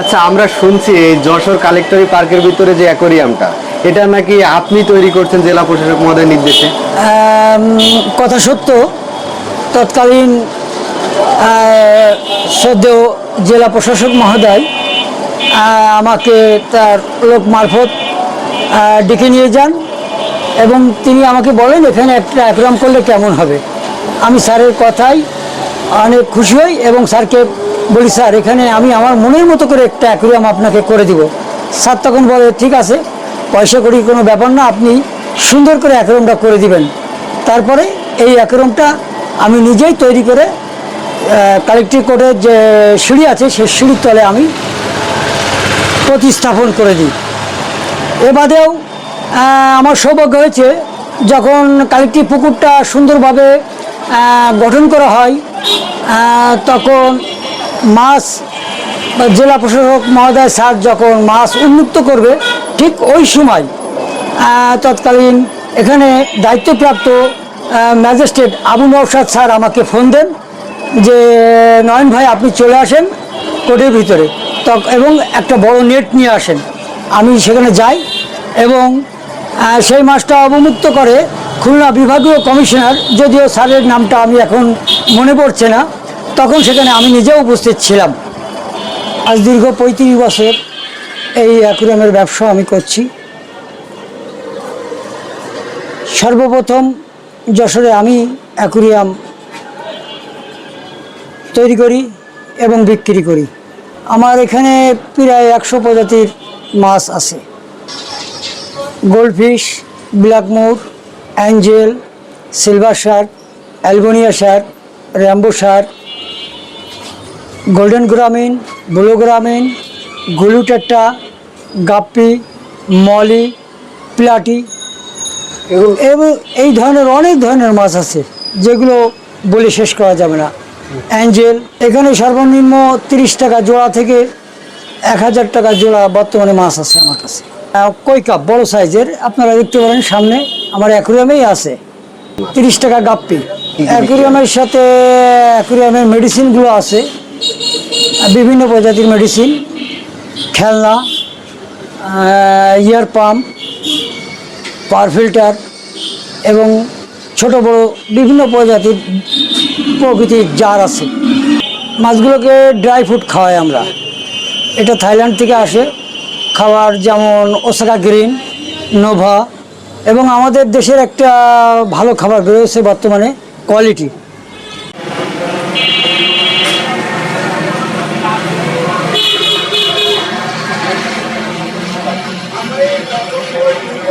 আচ্ছা, আমরা শুনছি এই যশোর কালেক্টরি পার্কের ভিতরে যে অ্যাকোরিয়ামটা, এটা নাকি আপনি তৈরি করছেন জেলা প্রশাসক মহোদয়ের নির্দেশে। কথা সত্য। তৎকালীন শ্রদ্ধেয় জেলা প্রশাসক মহোদয় আমাকে তার লোক মারফত ডেকে নিয়ে যান এবং তিনি আমাকে বলেন এখানে একটা অ্যাকোয়ারিয়াম করলে কেমন হবে। আমি স্যারের কথায় অনেক খুশি হই এবং স্যারকে বলি, স্যার এখানে আমি আমার মনের মতো করে একটা অ্যাকোয়ারিয়াম আপনাকে করে দিব। স্যার তখন বলে ঠিক আছে, পয়সা করি কোনো ব্যাপার না, আপনি সুন্দর করে অ্যাকোয়ারিয়ামটা করে দিবেন। তারপরে এই অ্যাকোয়ারিয়ামটা আমি নিজেই তৈরি করে কালেক্টর কোর্টের যে সিঁড়ি আছে সেই সিঁড়ির তলে আমি প্রতিস্থাপন করে দিই। এ বাদেও আমার সৌভাগ্য হয়েছে, যখন কালেক্টর পুকুরটা সুন্দরভাবে গঠন করা হয় তখন মাছ জেলা প্রশাসক মহোদয় স্যার যখন মাছ উন্মুক্ত করবে ঠিক ওই সময় তৎকালীন এখানে দায়িত্বপ্রাপ্ত ম্যাজিস্ট্রেট আবু নওশাদ স্যার আমাকে ফোন দেন যে নয়ন ভাই আপনি চলে আসেন কোর্টের ভিতরে এবং একটা বড় নেট নিয়ে আসেন। আমি সেখানে যাই এবং সেই মাছটা অবমুক্ত করে খুলনা বিভাগীয় কমিশনার, যদিও স্যারের নামটা আমি এখন মনে পড়ছে না, তখন সেখানে আমি নিজেও উপস্থিত ছিলাম। আজ দীর্ঘ 35 বছর এই অ্যাকোয়ারিয়ামের ব্যবসা আমি করছি। সর্বপ্রথম যশোরে আমি অ্যাকোয়ারিয়াম তৈরি করি এবং বিক্রি করি। আমার এখানে প্রায় 100 প্রজাতির মাছ আছে। Goldfish, black moor, angel, silver shark, অ্যালগোনিয়া shark, Rambo shark, golden gourami, blue gourami, গুলুটেট্টা, গাপ্পি, মলি, প্লাটি এবং এই ধরনের অনেক ধরনের মাছ আছে যেগুলো বলে শেষ করা যাবে না। অ্যাঞ্জেল এখানে সর্বনিম্ন 30 টাকা জোড়া থেকে 1000 টাকা জোড়া বর্তমানে মাছ আছে আমার কাছে। কই কাপ বড় সাইজের আপনারা দেখতে পারেন সামনে আমার অ্যাকোয়ারিয়ামেই আছে। 30 টাকা গাপ্পি। অ্যাকোয়ারিয়ামের সাথে অ্যাকোয়ারিয়ামের মেডিসিনগুলো আছে, বিভিন্ন প্রজাতির মেডিসিন, খেলনা, ইয়ার পাম্প, পাওয়ার ফিল্টার এবং ছোট বড় বিভিন্ন প্রজাতির প্রকৃতির জার আছে। মাছগুলোকে ড্রাই ফুড খাওয়াই আমরা। এটা থাইল্যান্ড থেকে আসে খাবার, যেমন ওসাকা গ্রিন, নোভা এবং আমাদের দেশের একটা ভালো খাবার বেরোচ্ছে বর্তমানে কোয়ালিটি।